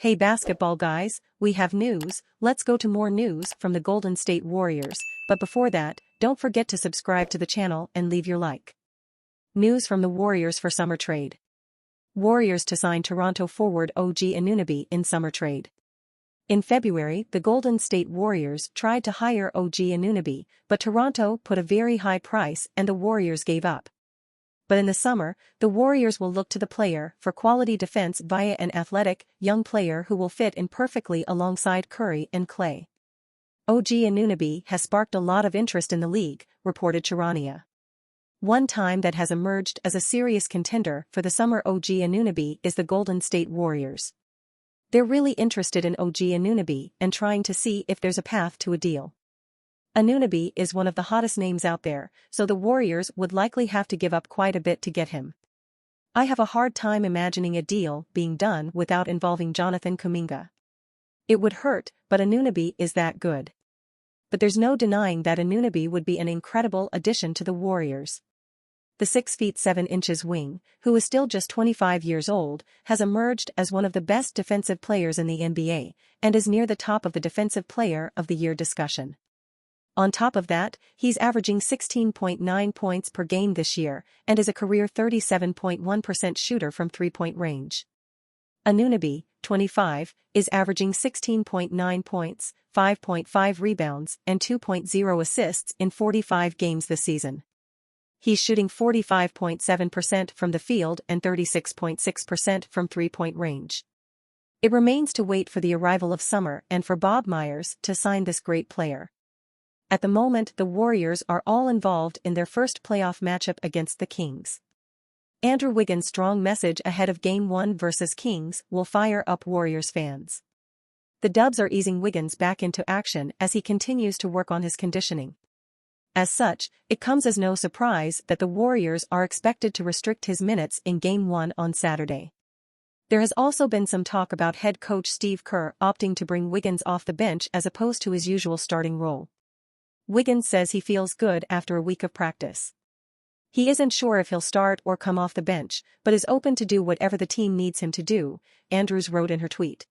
Hey basketball guys, we have news. Let's go to more news from the Golden State Warriors, but before that, don't forget to subscribe to the channel and leave your like. News from the Warriors for summer trade. Warriors to sign Toronto forward OG Anunoby in summer trade. In February, the Golden State Warriors tried to hire OG Anunoby, but Toronto put a very high price and the Warriors gave up. But in the summer, the Warriors will look to the player for quality defense via an athletic, young player who will fit in perfectly alongside Curry and Klay. OG Anunoby has sparked a lot of interest in the league, reported Charania. One team that has emerged as a serious contender for the summer OG Anunoby is the Golden State Warriors. They're really interested in OG Anunoby and trying to see if there's a path to a deal. Anunoby is one of the hottest names out there, so the Warriors would likely have to give up quite a bit to get him. I have a hard time imagining a deal being done without involving Jonathan Kuminga. It would hurt, but Anunoby is that good. But there's no denying that Anunoby would be an incredible addition to the Warriors. The 6'7" wing, who is still just 25 years old, has emerged as one of the best defensive players in the NBA, and is near the top of the Defensive Player of the Year discussion. On top of that, he's averaging 16.9 points per game this year, and is a career 37.1% shooter from three-point range. Anunoby, 25, is averaging 16.9 points, 5.5 rebounds, and 2.0 assists in 45 games this season. He's shooting 45.7% from the field and 36.6% from three-point range. It remains to wait for the arrival of summer and for Bob Myers to sign this great player. At the moment, the Warriors are all involved in their first playoff matchup against the Kings. Andrew Wiggins' strong message ahead of Game 1 versus Kings will fire up Warriors fans. The Dubs are easing Wiggins back into action as he continues to work on his conditioning. As such, it comes as no surprise that the Warriors are expected to restrict his minutes in Game 1 on Saturday. There has also been some talk about head coach Steve Kerr opting to bring Wiggins off the bench as opposed to his usual starting role. Wiggins says he feels good after a week of practice. He isn't sure if he'll start or come off the bench, but is open to do whatever the team needs him to do, Andrews wrote in her tweet.